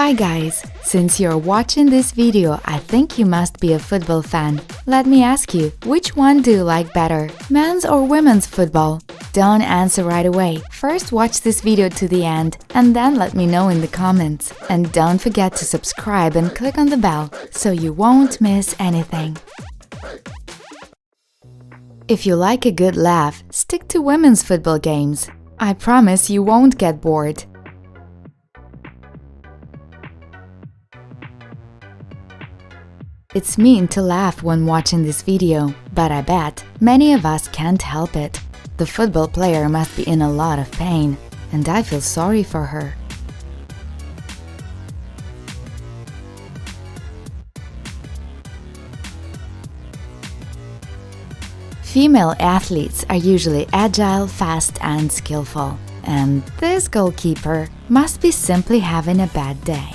Hi guys! Since you're watching this video, I think you must be a football fan. Let me ask you, which one do you like better? Men's or women's football? Don't answer right away. First watch this video to the end and then let me know in the comments. And don't forget to subscribe and click on the bell so you won't miss anything. If you like a good laugh, stick to women's football games. I promise you won't get bored. It's mean to laugh when watching this video, but I bet many of us can't help it. The football player must be in a lot of pain, and I feel sorry for her. Female athletes are usually agile, fast and skillful, and this goalkeeper must be simply having a bad day.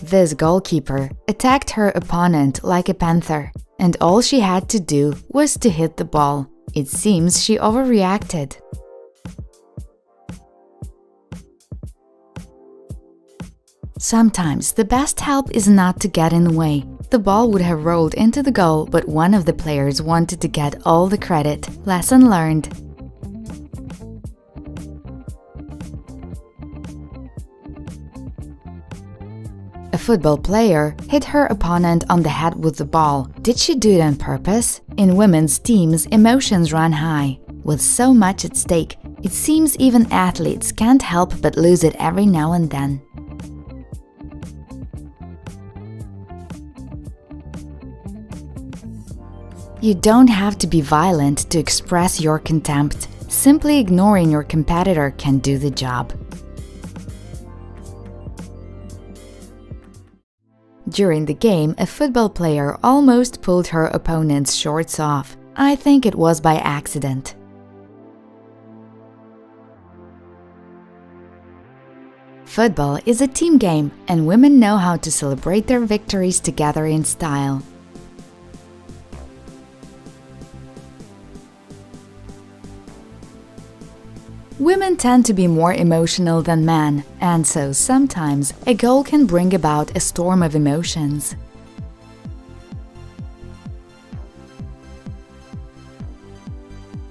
This goalkeeper attacked her opponent like a panther, and all she had to do was to hit the ball. It seems she overreacted. Sometimes the best help is not to get in the way. The ball would have rolled into the goal, but one of the players wanted to get all the credit. Lesson learned. A football player hit her opponent on the head with the ball. Did she do it on purpose? In women's teams, emotions run high. With so much at stake, it seems even athletes can't help but lose it every now and then. You don't have to be violent to express your contempt. Simply ignoring your competitor can do the job. During the game, a football player almost pulled her opponent's shorts off. I think it was by accident. Football is a team game, and women know how to celebrate their victories together in style. Women tend to be more emotional than men, and so sometimes a goal can bring about a storm of emotions.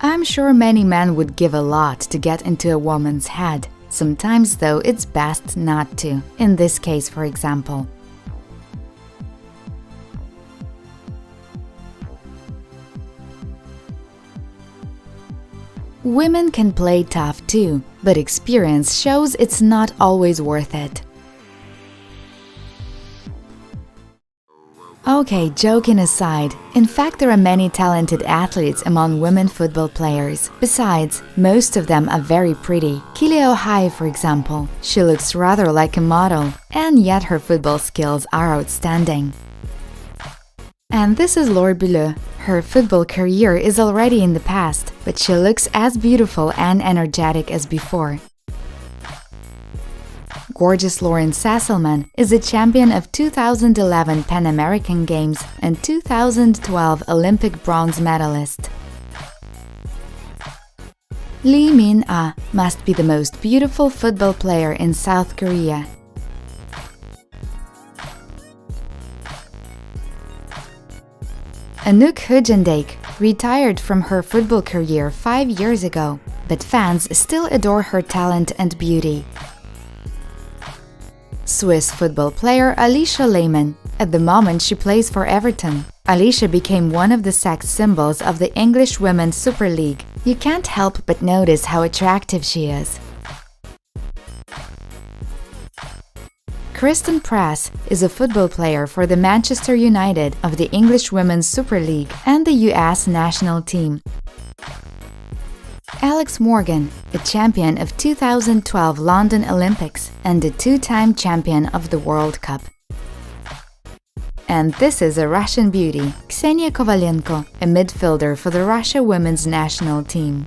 I'm sure many men would give a lot to get into a woman's head. Sometimes, though, it's best not to. In this case, for example. Women can play tough too, but experience shows it's not always worth it. Okay, joking aside, in fact there are many talented athletes among women football players. Besides, most of them are very pretty. Kileo Hai, for example. She looks rather like a model, and yet her football skills are outstanding. And this is Laure Billeux. Her football career is already in the past, but she looks as beautiful and energetic as before. Gorgeous Lauren Sasselman is a champion of 2011 Pan American Games and 2012 Olympic bronze medalist. Lee Min-ah must be the most beautiful football player in South Korea. Anouk Hujendijk retired from her football career 5 years ago, but fans still adore her talent and beauty. Swiss football player Alicia Lehmann. At the moment she plays for Everton. Alicia became one of the sex symbols of the English Women's Super League. You can't help but notice how attractive she is. Kristen Press is a football player for the Manchester United of the English Women's Super League and the US national team. Alex Morgan, a champion of 2012 London Olympics and a two-time champion of the World Cup. And this is a Russian beauty, Ksenia Kovalenko, a midfielder for the Russia women's national team.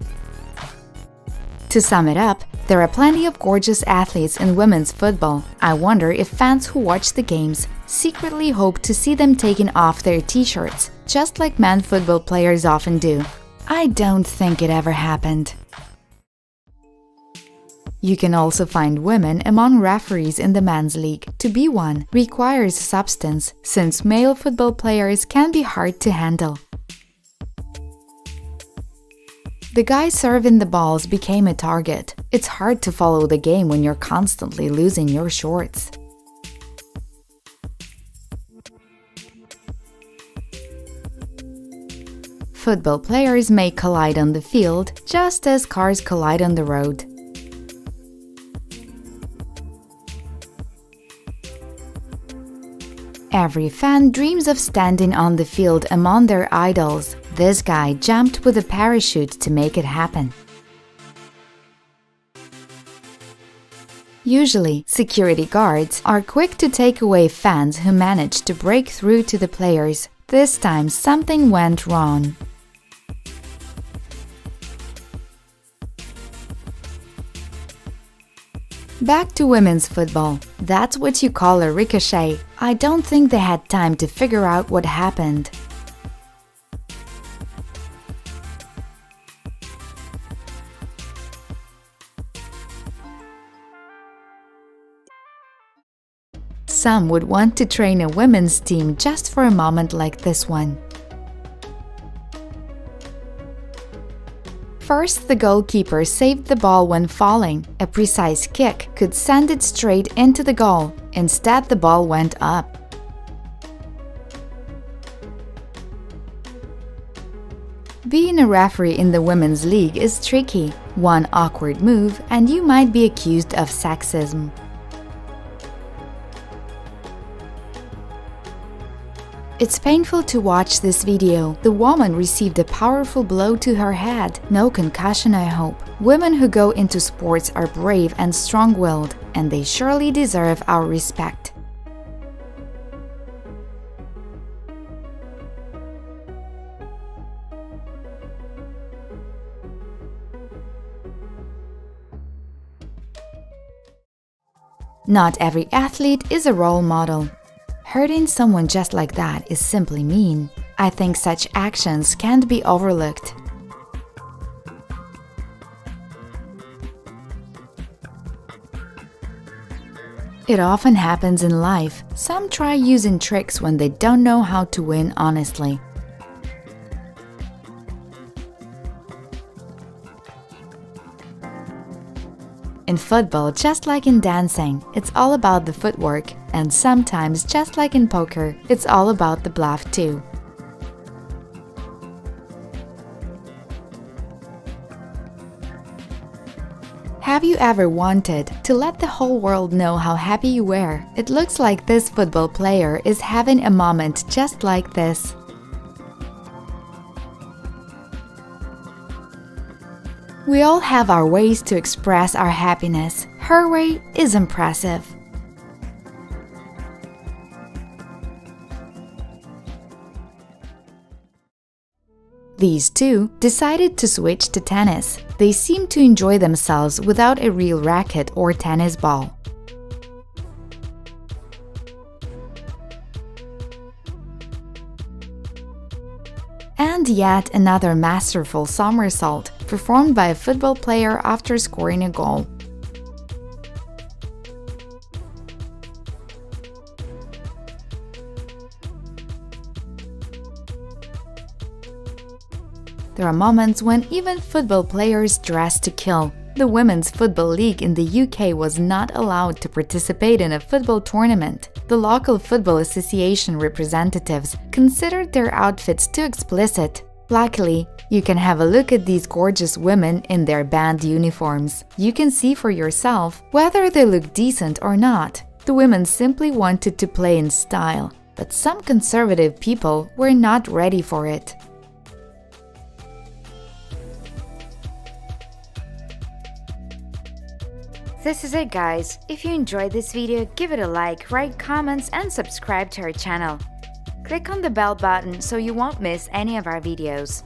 To sum it up, there are plenty of gorgeous athletes in women's football. I wonder if fans who watch the games secretly hope to see them taking off their t-shirts, just like men football players often do. I don't think it ever happened. You can also find women among referees in the men's league. To be one requires substance, since male football players can be hard to handle. The guy serving the balls became a target. It's hard to follow the game when you're constantly losing your shorts. Football players may collide on the field, just as cars collide on the road. Every fan dreams of standing on the field among their idols. This guy jumped with a parachute to make it happen. Usually, security guards are quick to take away fans who manage to break through to the players. This time, something went wrong. Back to women's football. That's what you call a ricochet. I don't think they had time to figure out what happened. Some would want to train a women's team just for a moment like this one. First, the goalkeeper saved the ball when falling. A precise kick could send it straight into the goal. Instead, the ball went up. Being a referee in the women's league is tricky. One awkward move and you might be accused of sexism. It's painful to watch this video. The woman received a powerful blow to her head. No concussion, I hope. Women who go into sports are brave and strong-willed, and they surely deserve our respect. Not every athlete is a role model. Hurting someone just like that is simply mean. I think such actions can't be overlooked. It often happens in life. Some try using tricks when they don't know how to win honestly. In football, just like in dancing, it's all about the footwork, and sometimes, just like in poker, it's all about the bluff too. Have you ever wanted to let the whole world know how happy you were? It looks like this football player is having a moment just like this. We all have our ways to express our happiness. Her way is impressive. These two decided to switch to tennis. They seem to enjoy themselves without a real racket or tennis ball. And yet another masterful somersault performed by a football player after scoring a goal. There are moments when even football players dress to kill. The Women's Football League in the UK was not allowed to participate in a football tournament. The local football association representatives considered their outfits too explicit. Luckily, you can have a look at these gorgeous women in their band uniforms. You can see for yourself whether they look decent or not. The women simply wanted to play in style, but some conservative people were not ready for it. This is it, guys. If you enjoyed this video, give it a like, write comments and subscribe to our channel. Click on the bell button so you won't miss any of our videos.